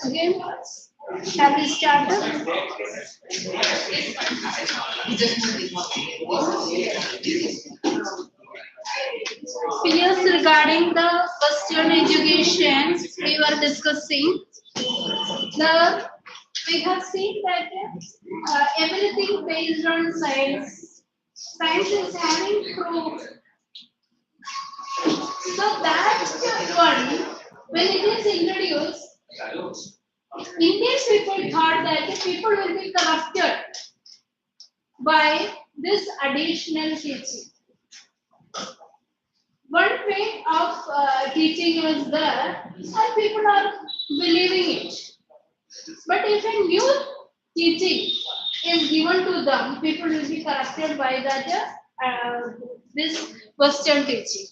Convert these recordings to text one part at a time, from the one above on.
Again, shall we start? Yes, regarding the Western education, we were discussing. We have seen that everything based on science. Science is having proof. So that one, when it is introduced, Indian people thought that people will be corrupted by this additional teaching. One way of teaching was there, and people are believing it. But if a new teaching is given to them, people will be corrupted by that this Western teaching.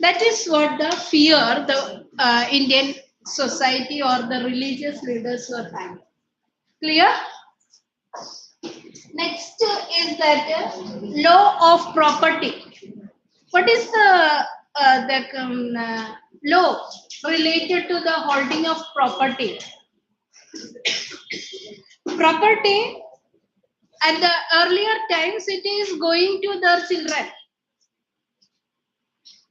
That is what the fear the Indian society or the religious leaders were having. Clear? Next is that law of property. What is the law related to the holding of property? Property at the earlier times it is going to their children.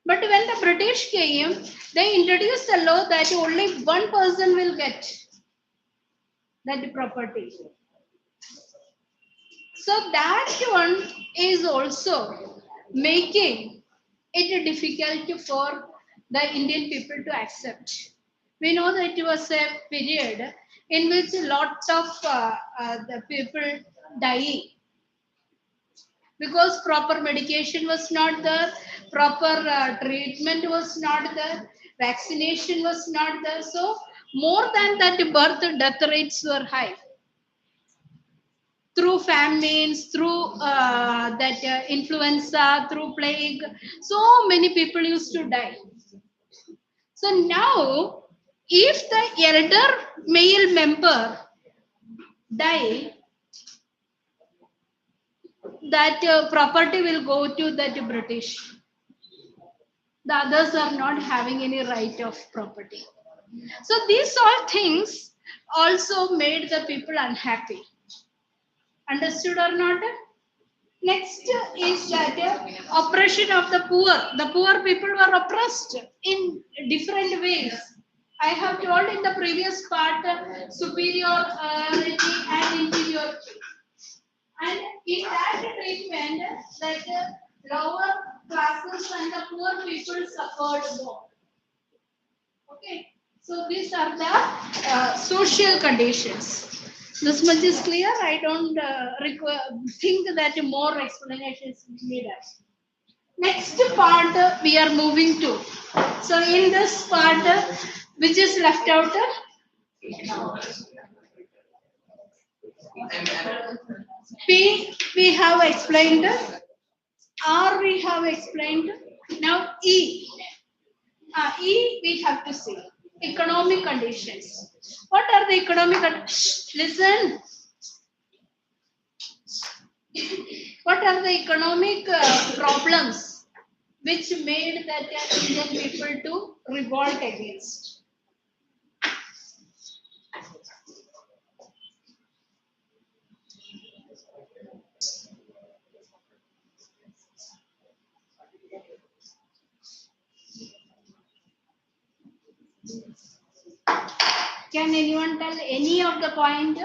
But when the British came, they introduced a law that only one person will get that property. So that one is also making it difficult for the Indian people to accept. We know that it was a period in which lots of the people dying because proper medication was not there, proper treatment was not there, vaccination was not there. So more than that, birth death rates were high. Through famines, through that influenza, through plague, so many people used to die. So now, if the elder male member die, that property will go to that British. The others are not having any right of property. So these all things also made the people unhappy. Understood or not? Next is that oppression of the poor. The poor people were oppressed in different ways. I have told in the previous part superiority and inferiority. And in that treatment, that lower classes and the poor people suffered more. Okay, so these are the social conditions. This much is clear. I don't think that more explanation is needed. Next part we are moving to. So in this part, which is left out? P we have explained. R we have explained. Now E. E we have to see. Economic conditions. What are the economic conditions? Listen. What are the economic problems which made that Indian people to revolt against? Can anyone tell any of the point?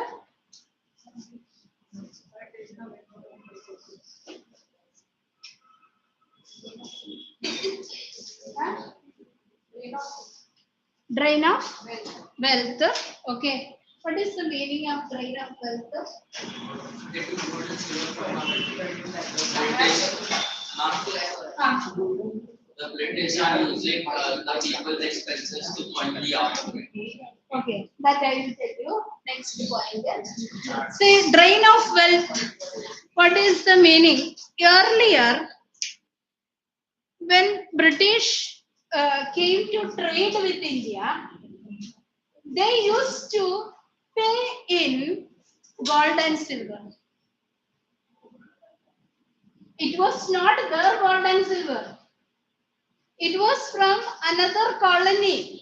Drain of wealth. Okay. What is the meaning of drain of wealth? The British are using the people's expenses to fund the army. Okay, that I will tell you. Next point. See, drain of wealth. What is the meaning? Earlier, when British came to trade with India, they used to pay in gold and silver. It was not their gold and silver. It was from another colony.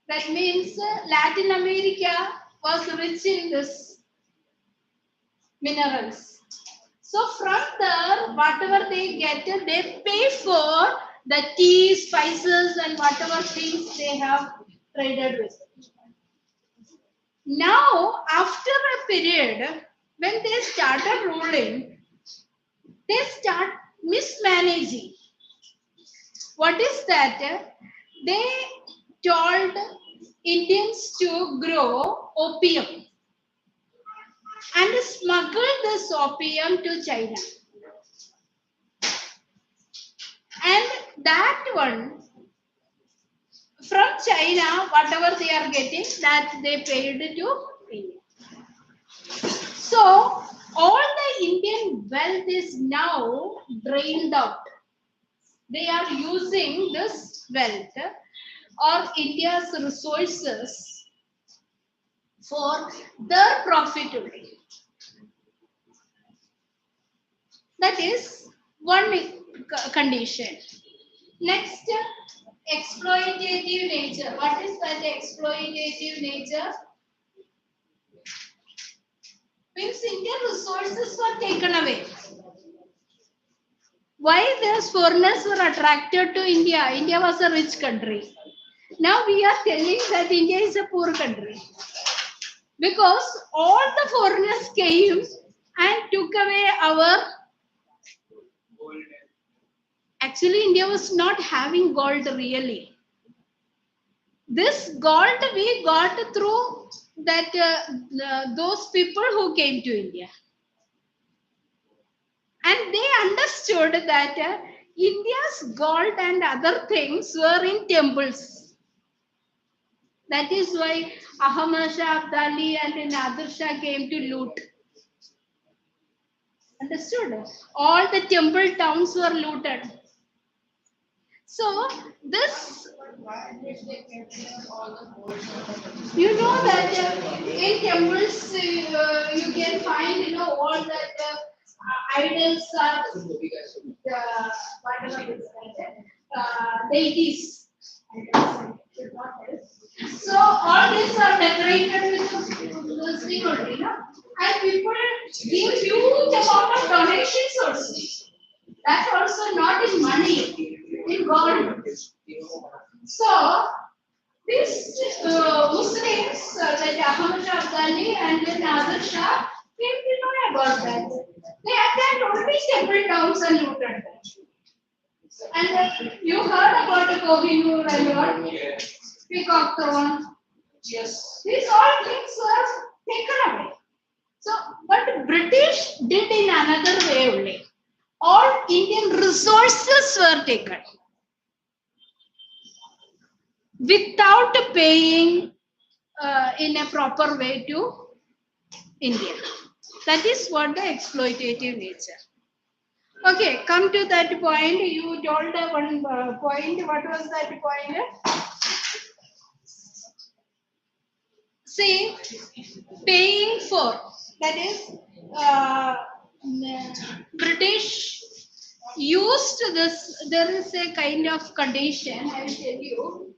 That means Latin America was rich in this minerals. So from there, whatever they get, they pay for the tea, spices, and whatever things they have traded with. Now, after a period, when they started ruling, they start mismanaging. What is that? They told Indians to grow opium and smuggle this opium to China. And that one, from China, whatever they are getting, that they paid to India. So all the Indian wealth is now drained out. They are using this wealth or India's resources for their profit only. That is one condition. Next, exploitative nature. What is that exploitative nature? Means Indian resources were taken away. Why these foreigners were attracted to India? India was a rich country. Now we are telling that India is a poor country. Because all the foreigners came and took away our. Actually, India was not having gold really. This gold we got through that those people who came to India. And they understood that India's gold and other things were in temples. That is why Ahmad Shah Abdali and Nadir Shah came to loot. Understood? All the temple towns were looted. So this, you know that in temples you can find all that idols are whatever is deities. So all these are decorated with this thing only, no? And people give huge amount of donations also. That also not in money, in gold. So these Muslims, like Ahmad Shah Abdali and then Nadir Shah, came to know about that. They attacked only temple towns and looted them. And you heard about the Kohinoor and what? Peacock throne. Yes. These all things were taken away. So, but British did in another way only. All Indian resources were taken without paying in a proper way to India. That is what the exploitative nature. Okay, come to that point. You told one point. What was that point? See, paying for, that is British used this. There is a kind of condition, I will tell you.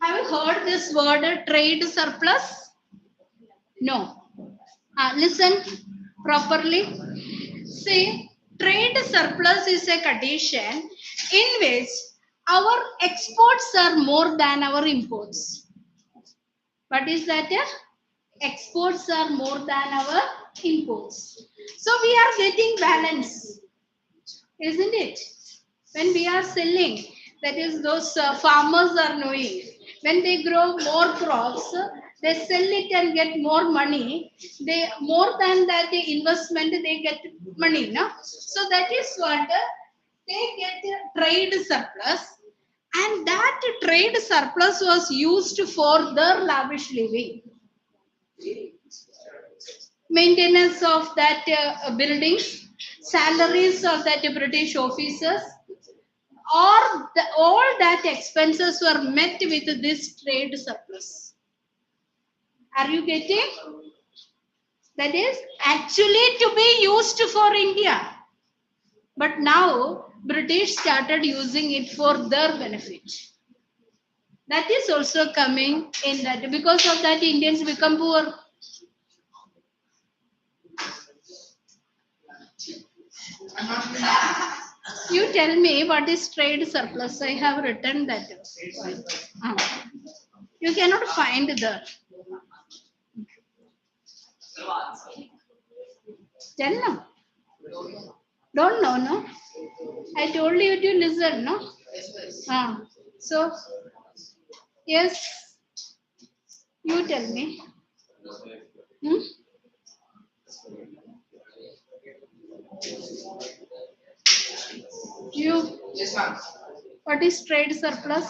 Have you heard this word trade surplus? No. Listen properly. See, trade surplus is a condition in which our exports are more than our imports. What is that? Exports are more than our imports. So we are getting balance, isn't it? When we are selling, that is those farmers are knowing. When they grow more crops, they sell it and get more money. They more than that the investment they get money, no? So that is what they get a trade surplus, and that trade surplus was used for their lavish living, maintenance of that buildings, salaries of that British officers, or all that expenses were met with this trade surplus. Are you getting? That is actually to be used for India. But now British started using it for their benefit. That is also coming in that. Because of that, Indians become poor. You tell me what is trade surplus. I have written that. You cannot find the. Tell now. Don't know, no? I told you to listen, no? So, yes, you tell me. Hmm? You, Yes, ma'am. what is trade surplus?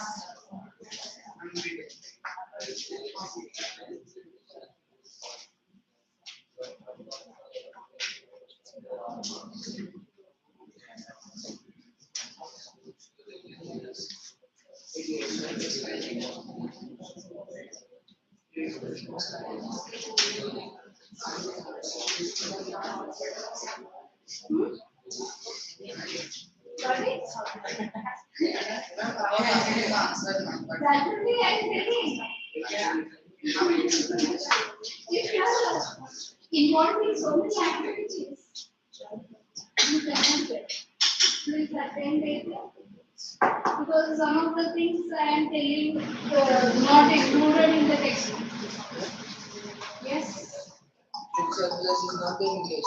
Sorry? That will be anything. If you are involved in so many activities, you cannot please attend it because some of the things I am telling not included in the textbook. Yes. Surplus is not being engaged.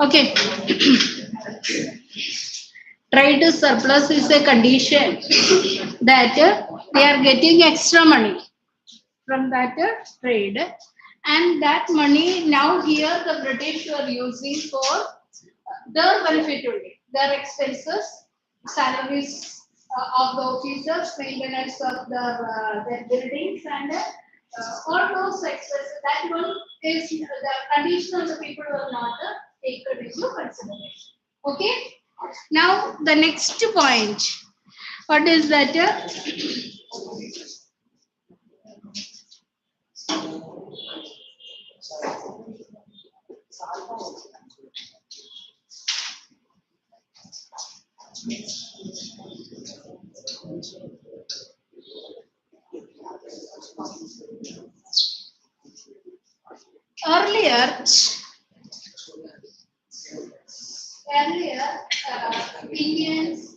Okay. Trade surplus is a condition that they are getting extra money from that trade, and that money now here the British were using for their benefit only, their expenses, salaries of the officers, maintenance of their buildings, and all those expenses. That one is the condition of the people were not taken into consideration. Okay. Now the next point. What is that? Earlier, Indians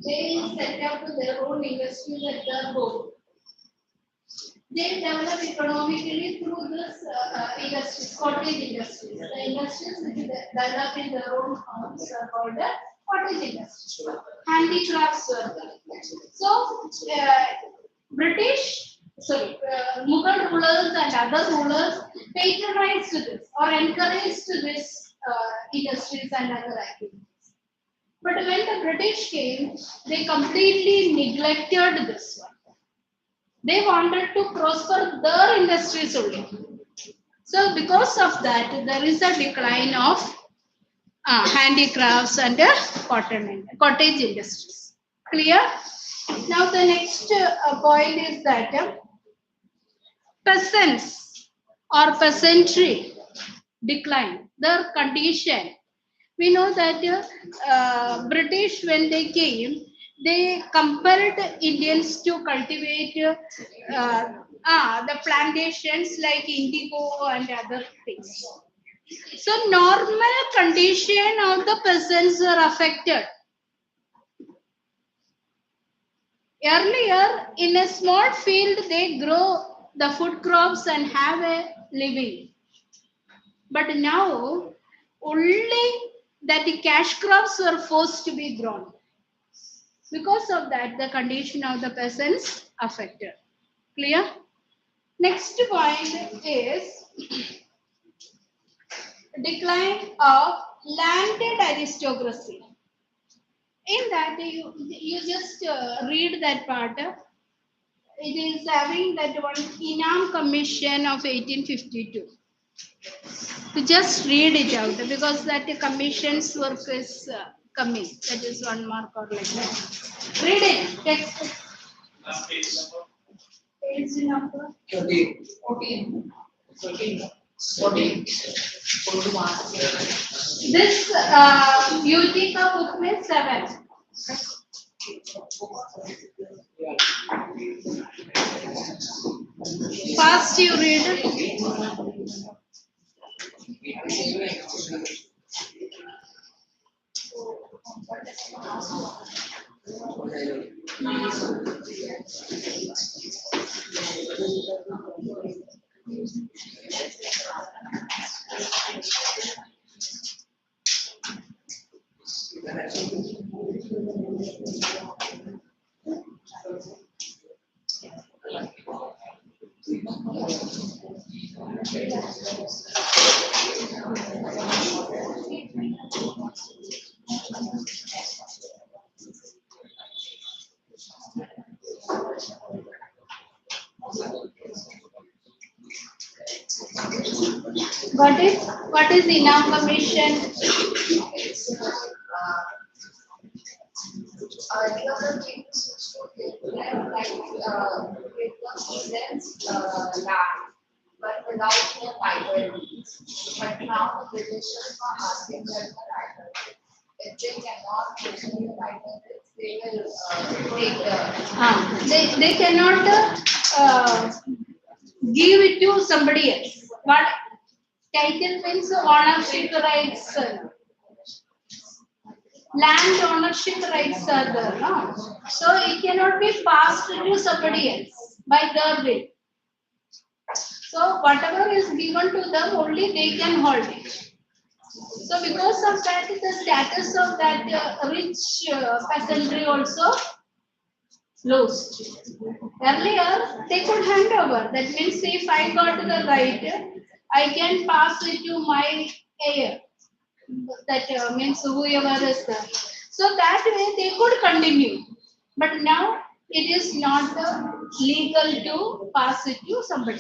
they set up their own industries at their home. They develop economically through this industries, cottage industries. The industries which develop in their own homes are called the cottage industries. Handicrafts were there. So, Mughal rulers and other rulers patronized this or encouraged this industries and other activities. But when the British came, they completely neglected this one. They wanted to prosper their industries only. So because of that, there is a decline of handicrafts and cottage industries. Clear? Now the next point is that peasants or peasantry decline, their condition. We know that British, when they came, they compelled Indians to cultivate the plantations like indigo and other things. So normal condition of the peasants were affected. Earlier, in a small field, they grow the food crops and have a living. But now, only that the cash crops were forced to be grown. Because of that, the condition of the peasants affected. Clear? Next point is decline of landed aristocracy. In that, you just read that part. It is having that one Inam Commission of 1852. To just read it out because that commission's work is coming. That is one mark or like that. Read it. Text. Page number 14. 14. 14. 14. This Utica book में 7. Fast you read. What is Inam Commission? The other things which would give them like it represents land, but without the title deeds. But now the Britishers are asking them the title deeds. If they cannot give them the title deeds, they will take the. They cannot give it to somebody else. But title means ownership rights. Land ownership rights are there, no? So it cannot be passed to somebody else by their will. So whatever is given to them, only they can hold it. So because of that, the status of that rich peasantry also lost. Earlier, they could hand over. That means if I got the right, I can pass it to my heir. That means whoever is there. So that way they could continue. But now it is not legal to pass it to somebody.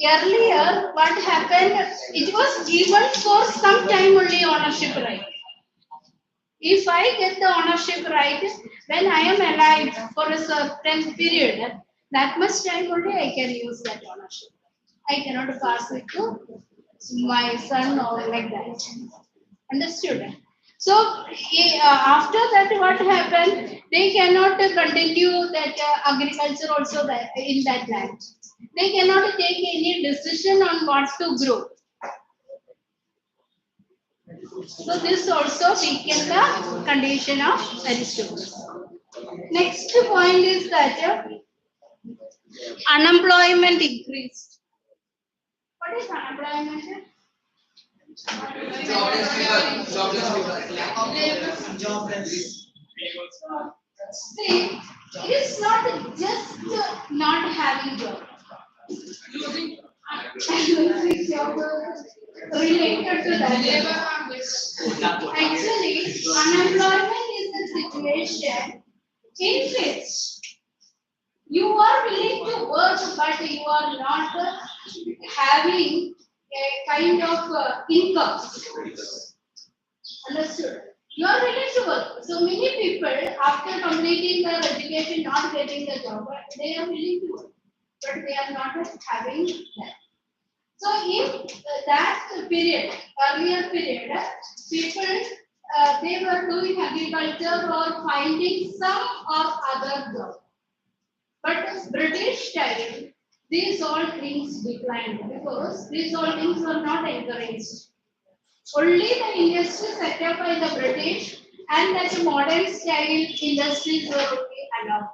Earlier, what happened? It was given for some time only ownership right. If I get the ownership right, when I am alive for a certain period, that much time only I can use that ownership. I cannot pass it to my son or like that. Understood? So after that, what happened? They cannot continue that agriculture also that, in that land. They cannot take any decision on what to grow. So this also weaken the condition of aristocracy. Next point is that unemployment increased. What is unemployment? See, it is not just not having job. Related to that. Actually, unemployment is a situation in which you are willing to work, but you are not having a kind of income. Understood? You are willing to work. So many people, after completing their education, not getting a job, they are willing to work, but they are not having that. So in that period, earlier period, people they were doing agriculture or finding some or other job. But British time, these all things declined because these all things were not encouraged. Only the industry set up by the British and that modern style industries were only allowed.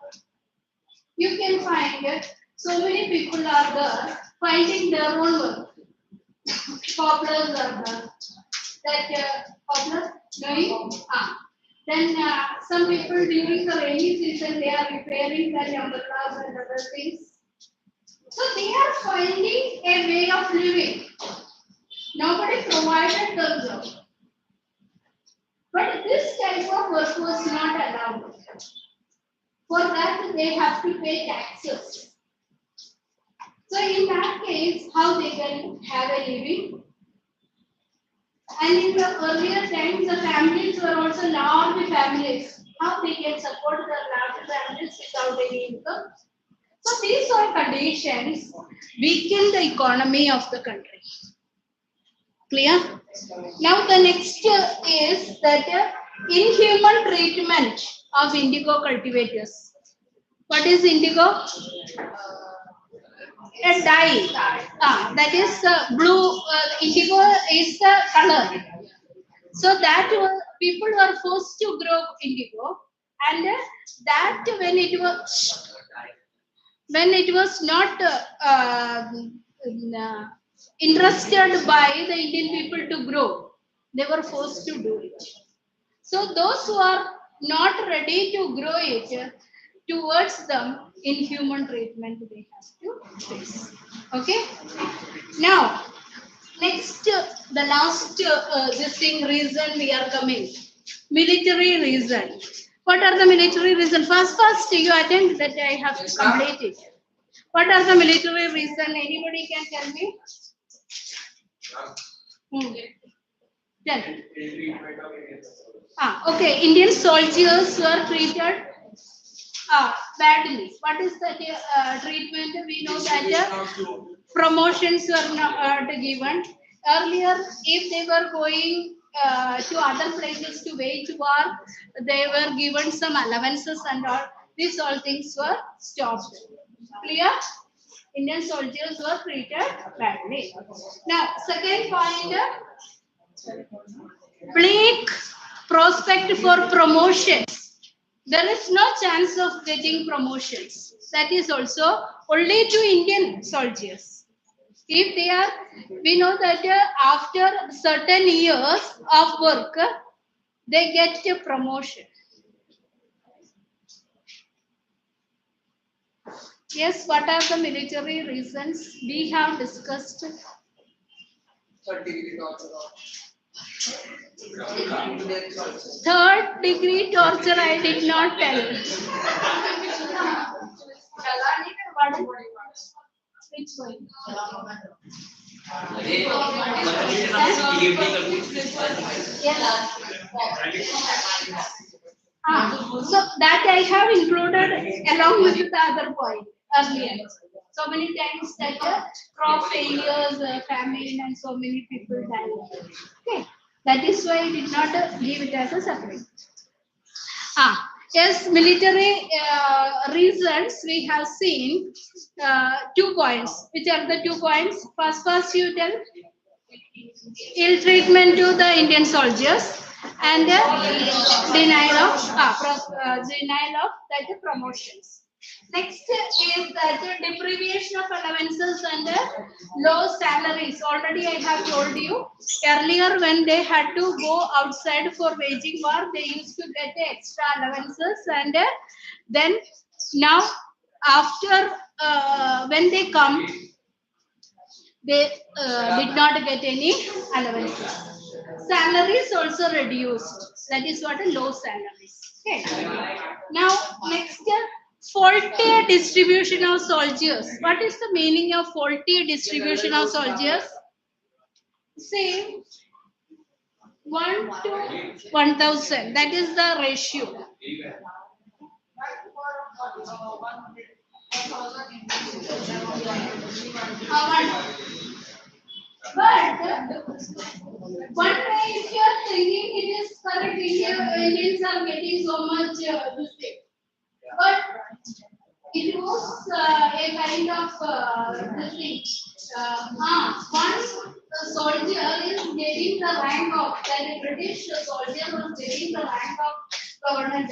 you can find so many people are there finding their own work. Poplars are there. That poplar going. Then some people during the rainy season they are repairing the umbrellas and other things. So they are finding a way of living. Nobody provided them job. But this type of work was not allowed. For that, they have to pay taxes. So in that case, how they can have a living? And in the earlier times, the families were also large families. How they can support the large families without any income? So these all conditions weaken the economy of the country. Clear? Now the next is that inhuman treatment of indigo cultivators. What is indigo? A dye. That is blue. Indigo is the color. So that people were forced to grow indigo, and that when it was not interested by the Indian people to grow, they were forced to do it. So those who are not ready to grow it, towards them inhuman treatment they have to face. Okay. Now, next, the last this thing reason we are coming. Military reason. What are the military reason? First, you attend that I have completed. What are the military reason? Anybody can tell me? Tell. Okay. Indian soldiers were treated badly. What is the treatment? We know that promotions were not given. Earlier, if they were going to other places to wage war, they were given some allowances and all. These all things were stopped. Clear? Indian soldiers were treated badly. Now, second point, bleak prospect for promotions. There is no chance of getting promotions. That is also only to Indian soldiers. If they are, we know that after certain years of work, they get a promotion. Yes, what are the military reasons we have discussed? Third degree torture I did not tell. Which one? So that I have included along with the other point earlier. So many times that crop failures, famine, and so many people die. Okay, that is why I did not leave it as a separate. Yes, military reasons we have seen 2 points. Which are the 2 points? First you tell. Ill treatment to the Indian soldiers and denial of that promotions. Next is that deprivation of allowances and low salaries. Already I have told you earlier when they had to go outside for waging war, they used to get extra allowances and then now after when they come, they did not get any allowances. Salaries also reduced. That is what a low salaries. Okay. Now next, faulty distribution of soldiers. What is the meaning of faulty distribution of soldiers? Say 1 to 1000. That is the ratio. But one way, if you are thinking it is correct, Indians are getting so much this thing. But it was a kind of this thing. Once the soldier is getting the rank of, that a British soldier was getting the rank of governor.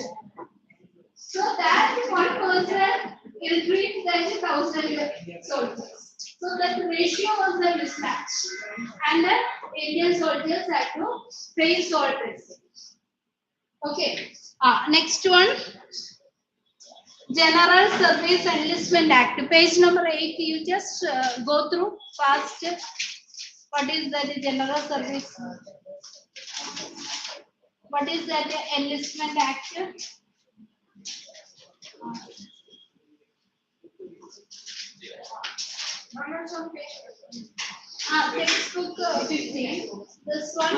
So that one person retreat than 1,000 soldiers. So that ratio was the mismatch. And the Indian soldiers had to face all this. Okay. Next one. General Service Enlistment Act. Page number 8. You just go through fast. What is that General Service? What is that Enlistment Act? Textbook 15. This one.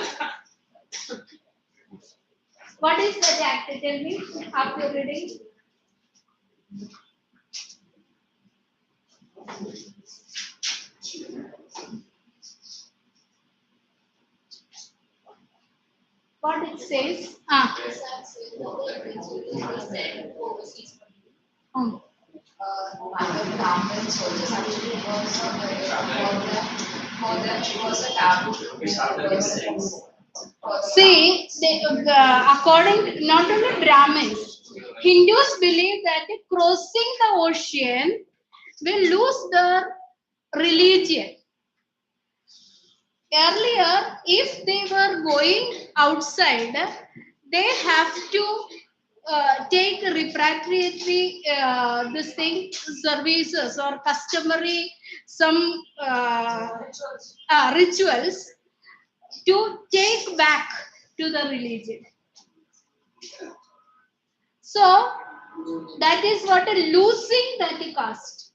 What is that act? Tell me after reading. What it says? Government soldiers actually it was more than it was a taboo. See, according not only Brahmins, Hindus believe that crossing the ocean will lose their religion. Earlier, if they were going outside, they have to take repatriatory this thing services or customary some rituals to take back to the religion. So that is what a losing that caste.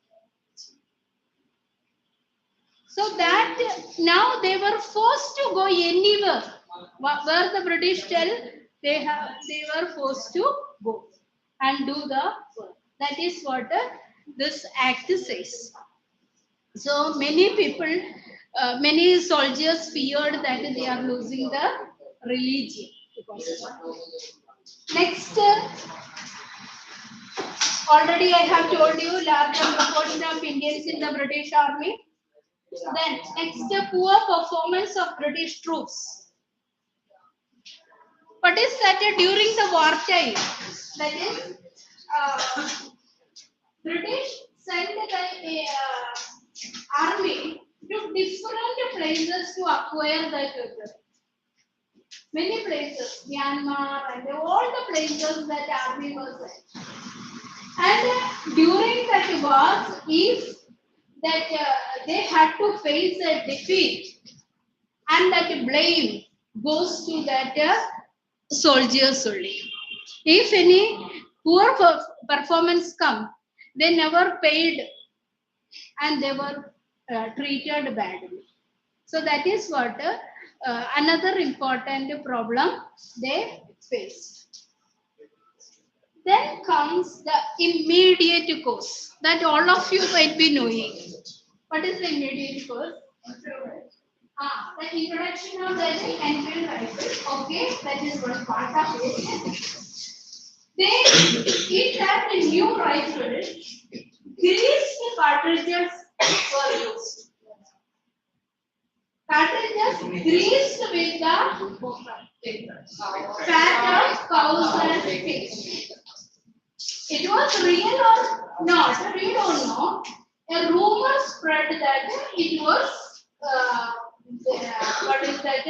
So that now they were forced to go anywhere where the British tell they were forced to go and do the work. That is what this act says. So many people, many soldiers feared that they are losing the religion. Next, already I have told you large proportion of Indians in the British Army. Then next, poor performance of British troops. What is that during the wartime? That is, British sent the army to different places to acquire that treasure. Many places, Myanmar and all the places that army was sent. And during that war, if that they had to face a defeat, and that blame goes to that soldiers only. If any poor performance come, they never paid and they were treated badly. So that is what another important problem they faced. Then comes the immediate cause that all of you might be knowing. What is the immediate cause? The introduction of the Enfield rifle. Okay, that is one part of it. Then it had a new rifle. Greased cartridges were used. Cartridges greased with the fat of cows and pigs. It was real or not, we don't know. A rumor spread that it was what is that?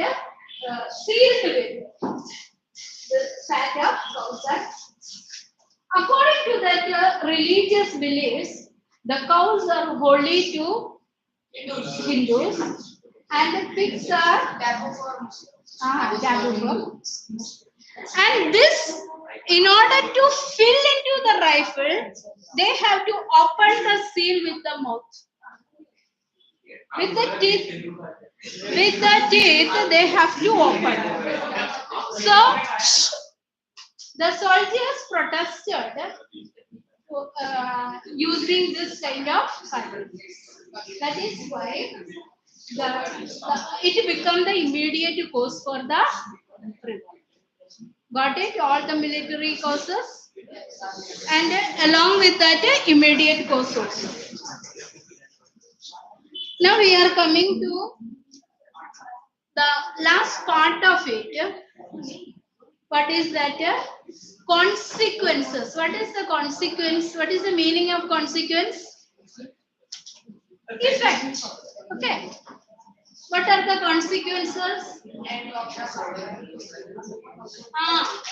Sealed with the fat of cows and according to that religious beliefs, the cows are holy to Hindus and the pigs are taboo. And this, in order to fill into the rifle, they have to open the seal with the mouth. With the teeth, they have to open. So, the soldiers protested using this kind of cartridges. That is why it became the immediate cause for the revolt. Got it? All the military causes and along with that immediate cause also. Now we are coming to the last part of it. What is that? Consequences. What is the consequence? What is the meaning of consequence? Effect. Okay. What are the consequences? Ah,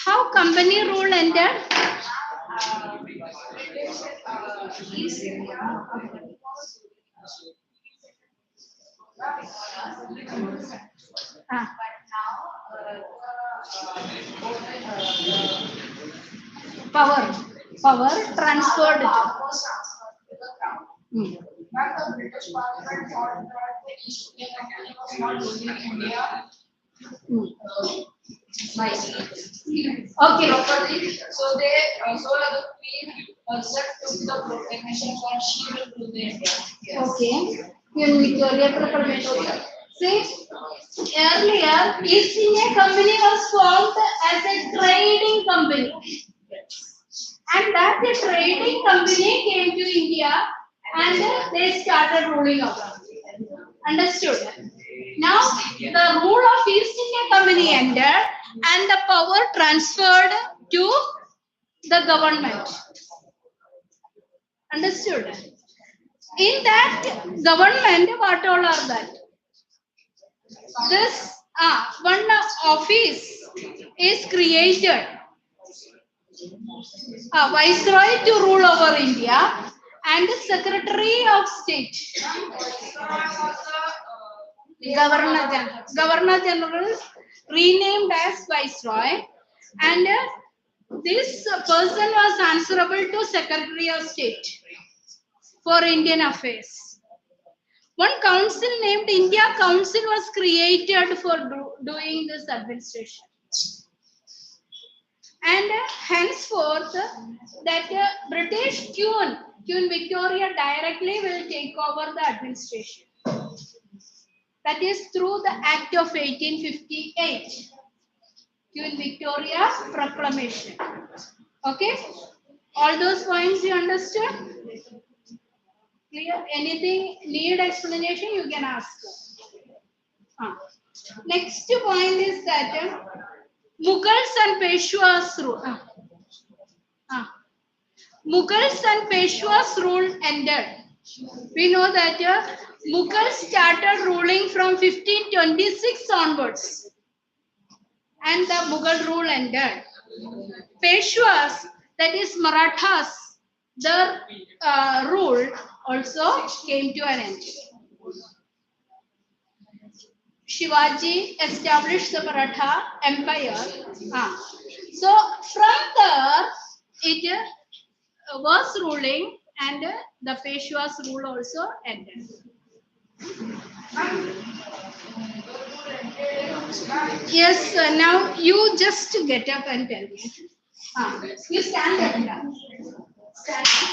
how company rule ended? East India Company was Ah, but now power transferred. power was transferred to the crown. Hmm. But the British Parliament thought that the East India Company was not ruling India Hmm. nicely. Okay. Properly. So they so the Queen herself took the proclamation that she will rule India. Yes. Okay. Queen Victoria Proclamation. See, earlier East India Company was formed as a trading company, and that the trading company came to India and they started ruling over. Understood? Now the rule of East India Company ended and the power transferred to the government. Understood? In that government, what all are that? This one office is created. Viceroy to rule over India and Secretary of State. Governor General renamed as Viceroy, and this person was answerable to Secretary of State for Indian Affairs. One council named India Council was created for doing this administration. And henceforth, that British Queen Victoria directly will take over the administration. That is through the Act of 1858, Queen Victoria Proclamation. Okay? All those points you understood? Clear? Anything need explanation, you can ask. Next point is that Mughals and Peshwas rule. Mughals and Peshwas rule ended. We know that Mughals started ruling from 1526 onwards, and the Mughal rule ended. Peshwas, that is Marathas, their rule also came to an end. Shivaji established the Maratha Empire. So from there, it was ruling, and the Peshwa's rule also ended. Yes, now you just get up and tell me. You stand up now. Stand up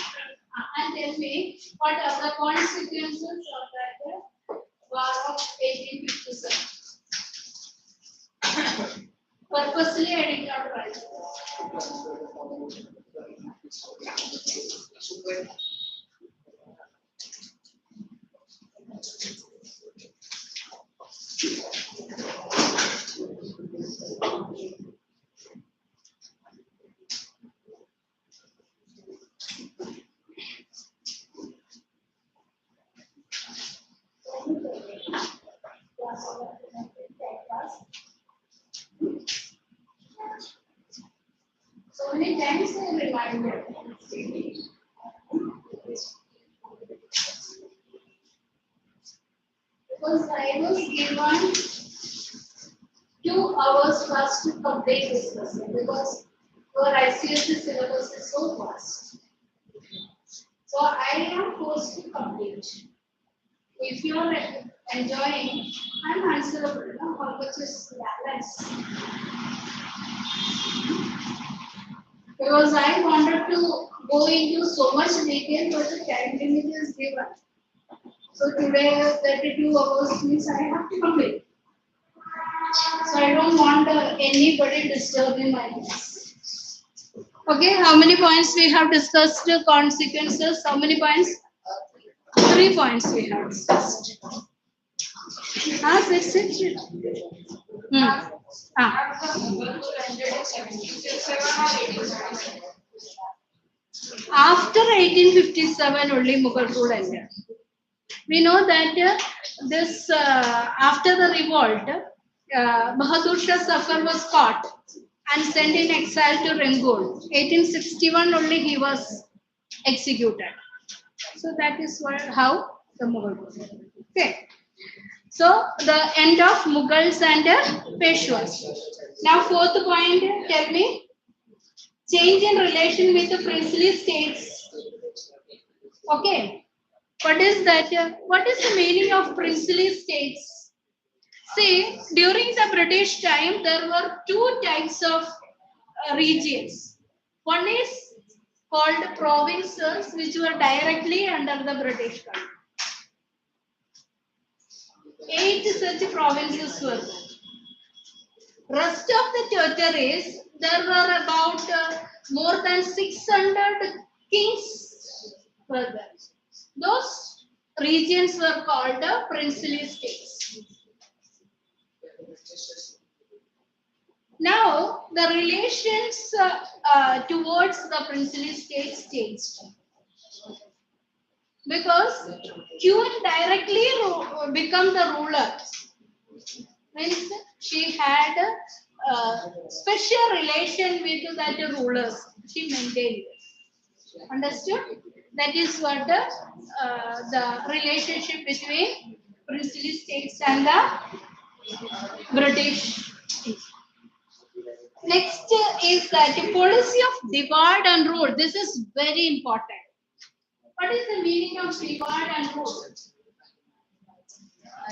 and tell me what are the consequences of that war of 1857. Purposely I did not write. So many times I reminded. Because I was given 2 hours first to complete this lesson because our ICSE syllabus is so vast. So I am forced to complete. If you are enjoying, I'm answerable. How much is balance? Because I wanted to go into so much detail, but the time limit is given. So today 32 hours means I have to complete. So I don't want anybody disturbing my class. Okay, how many points we have discussed? Consequences, how many points? 3 points we have discussed. Ah, sit. Hmm. Ah. After Mughal rule ended in 1757 or 1877. After 1857, only Mughal rule ended. We know that this after the revolt, Bahadur Shah Zafar was caught and sent in exile to Rangoon. 1861 only he was executed. So that is how the Mughal rule. Okay. So the end of Mughals and Peshwas. Now fourth point, tell me. Change in relation with the princely states. Okay. What is that? What is the meaning of princely states? See, during the British time, there were two types of regions. One is called provinces, which were directly under the British control. 8 such provinces were there. Rest of the territories, there were about more than 600 kings were there. Those regions were called princely states. Now, the relations towards the princely states changed because Queen directly become the ruler. Means she had a special relation with that rulers. She maintained. Understood? That is what the relationship between princely states and the British. Next is that the policy of divide and rule. This is very important. What is the meaning of divide and rule?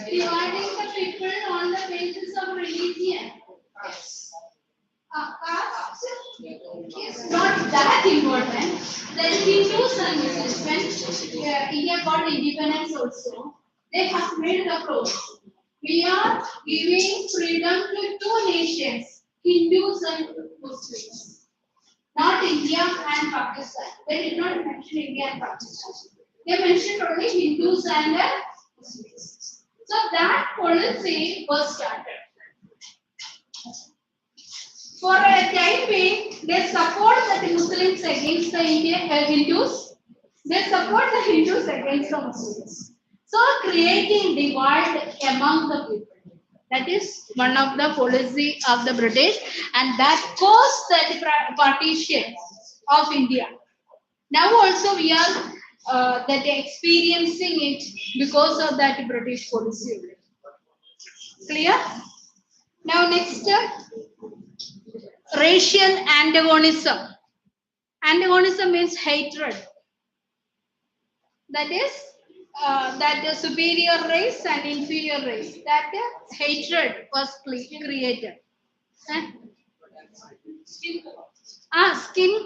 Dividing the people on the basis of religion. Caste is not that important. The Hindus and Muslims, when India got independence also, they have made the clause. We are giving freedom to two nations, Hindus and Muslims. Not India and Pakistan. They did not mention India and Pakistan. They mentioned only Hindus and Muslims. So that policy was started. For a time being, they support the Muslims against the Hindus. They support the Hindus against the Muslims. So creating divide among the people. That is one of the policy of the British, and that caused the partition of India. Now also we are that experiencing it because of that British policy. Clear? Now next, racial antagonism. Antagonism means hatred. That is that the superior race and inferior race. That hatred was created. Skin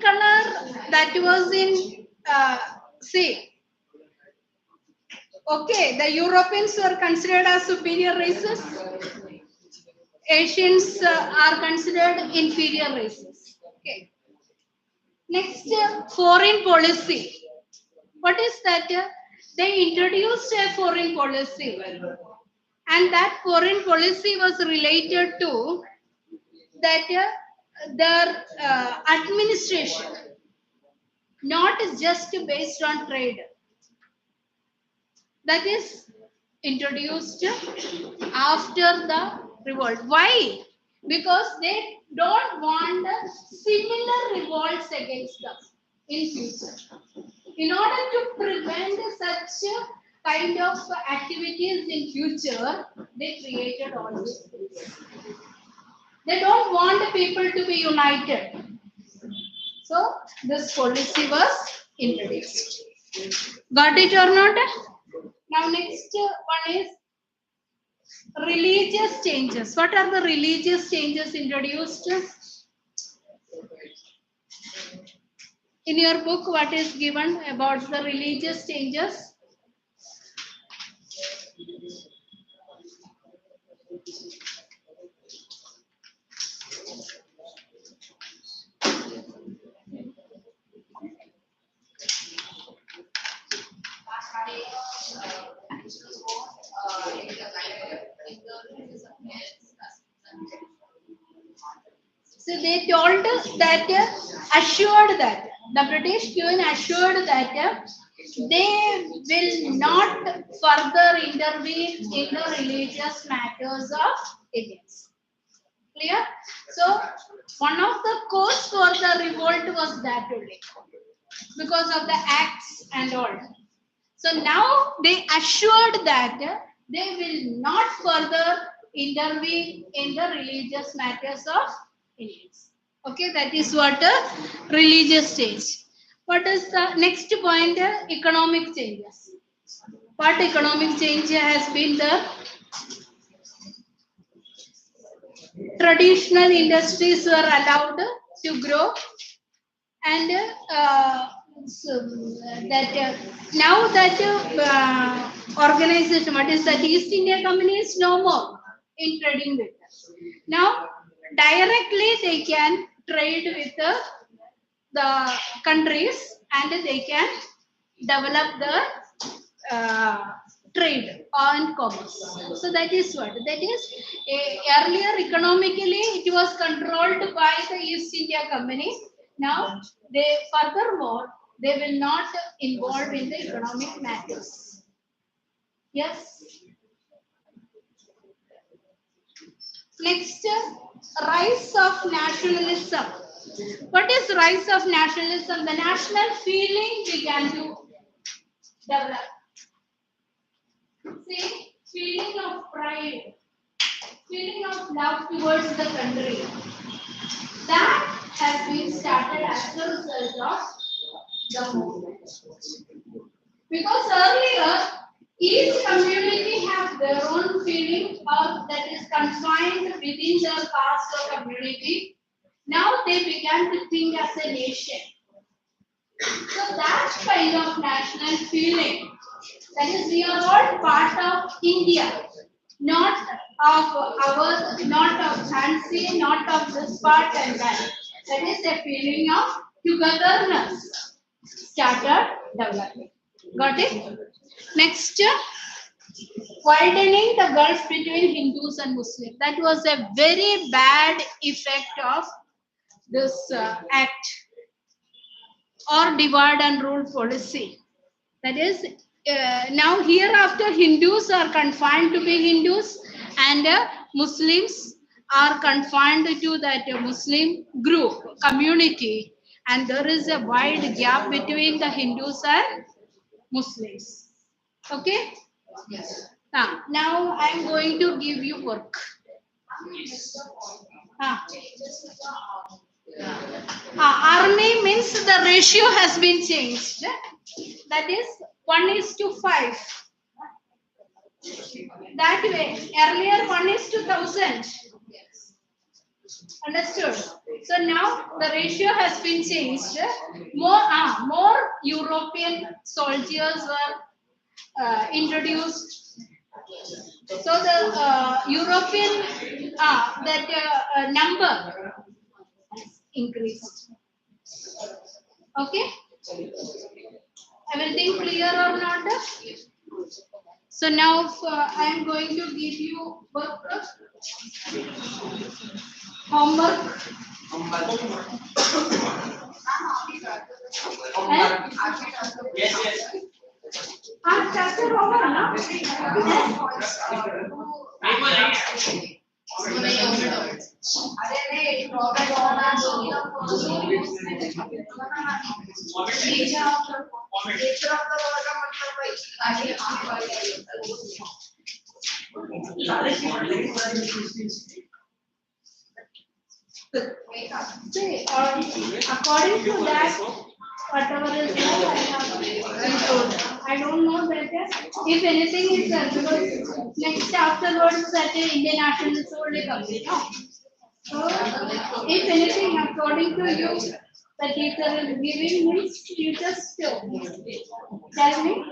color, that was in see. Okay, the Europeans were considered as superior races. Asians are considered inferior races. Okay. Next, foreign policy. What is that? They introduced a foreign policy, and that foreign policy was related to that their administration, not just based on trade. That is introduced after the revolt. Why? Because they don't want similar revolts against them in future. In order to prevent such kind of activities in future, they created all this. They don't want the people to be united. So this policy was introduced. Got it or not? Now next one is religious changes. What are the religious changes introduced? In your book, what is given about the religious changes? In the line they told that assured that the British Queen assured that they will not further intervene in the religious matters of Indians. Clear? So one of the cause for the revolt was that only because of the acts and all. So now they assured that they will not further intervene in the religious matters of Indians. Okay, that is what a religious change. What is the next point? Economic changes. What economic change has been the traditional industries were allowed to grow and so that now that organization, what is that, East India Company is no more in trading with us. Now directly they can trade with the countries and they can develop the trade and commerce. So that is what that is. Earlier economically it was controlled by the East India Company. Now they furthermore they will not involve in the economic matters. Yes. Next, rise of nationalism. What is rise of nationalism? The national feeling began to develop. See, feeling of pride, feeling of love towards the country. That has been started as a result of the movement. Because earlier, each community has their own feeling of that is confined within their caste or community. Now they began to think as a nation. So that kind of national feeling, that is, we are all part of India, not of our, not of fancy, not of this part and that. That is a feeling of togetherness started developing. Got it? Next, widening the gulf between Hindus and Muslims. That was a very bad effect of this act or divide and rule policy. That is, now hereafter Hindus are confined to be Hindus and Muslims are confined to that Muslim group, community, and there is a wide gap between the Hindus and Muslims. Okay? Yes. Now I am going to give you work. Army means the ratio has been changed. That is 1:5. That way, earlier 1:1000. Understood? So now the ratio has been changed. More European soldiers were introduced. So the European number increased. Okay? Everything clear or not? So now I am going to give you work, homework. Yes. Chapter over, no? See, according to that, whatever is there, I have included. I don't know that if anything is there, because next afterwards that Indian national is only complete. No? So, if anything, according to you, the teacher is giving means you just tell me,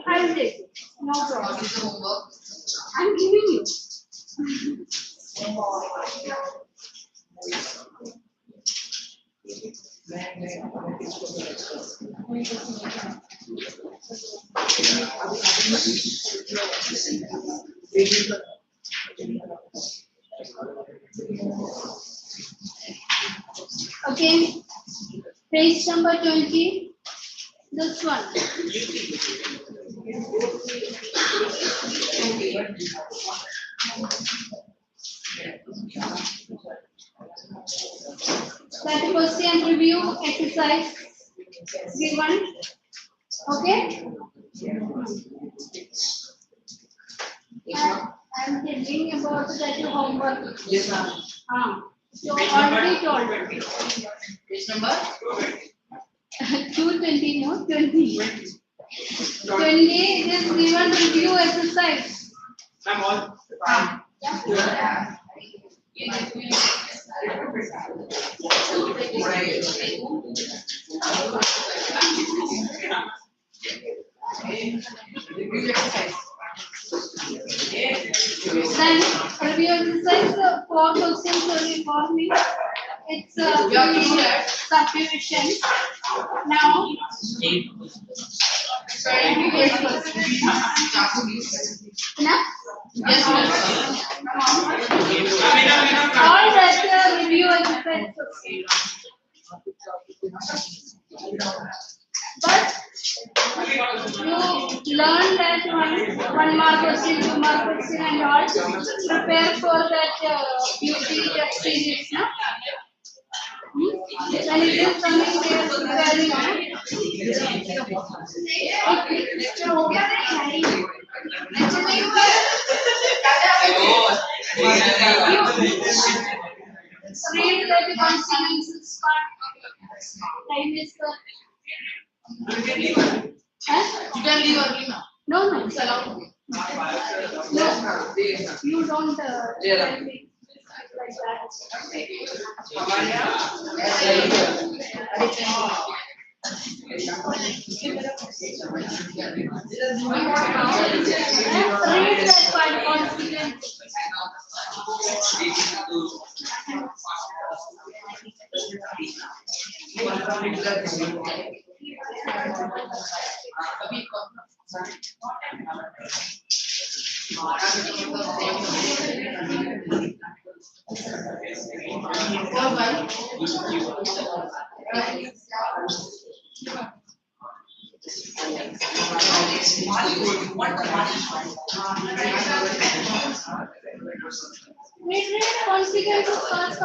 I will take it. No problem. I'm giving you. Okay. Page number 20. This one. That question review exercise given. Okay. I'm telling about that homework. Yes, ma'am. So already told. Page number 220, no? 20. 20 is given review exercise. I'm all. Then review exercise, 4 questions only for me. It's subdivision. Now, enough? All that review exercises. But you learn that one mark question, 2 mark question, and all. Prepare for that beauty series, no? When it is coming, they are preparing. Read the consequences part. Time is the. You can leave early now. No, no, it's allowed. No, you don't tell me like that. Read that part confidently. Read consequences first.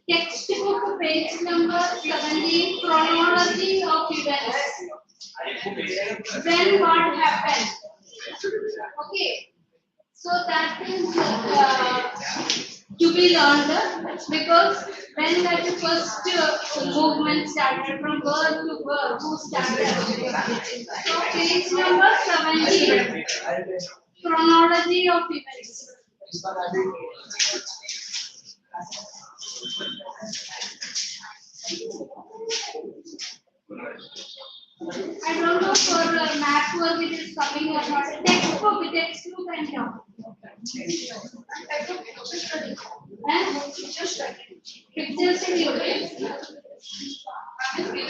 Textbook page number 17, chronology of events. When what happened? Okay. So that is to be learned because when that first movement started from birth to birth, who started? So page number 17, chronology of events. I don't know for math work it is coming or not. Textbook and talk. Picture study, okay? Okay.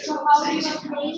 So how do you play?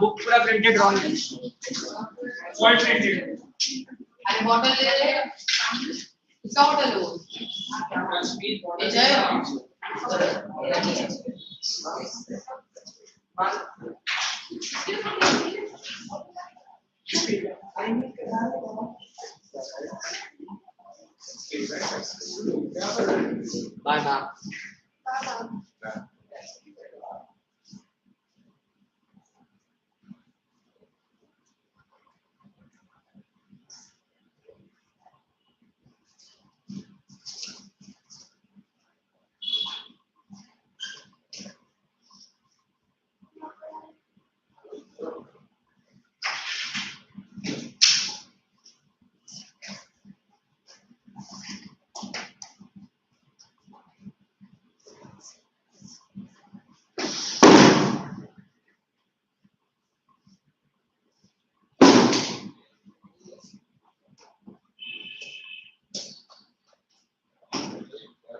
Book पूरा printed wrong है fault printed अरे bottle ले ले इसका bottle लो ये जय bye bye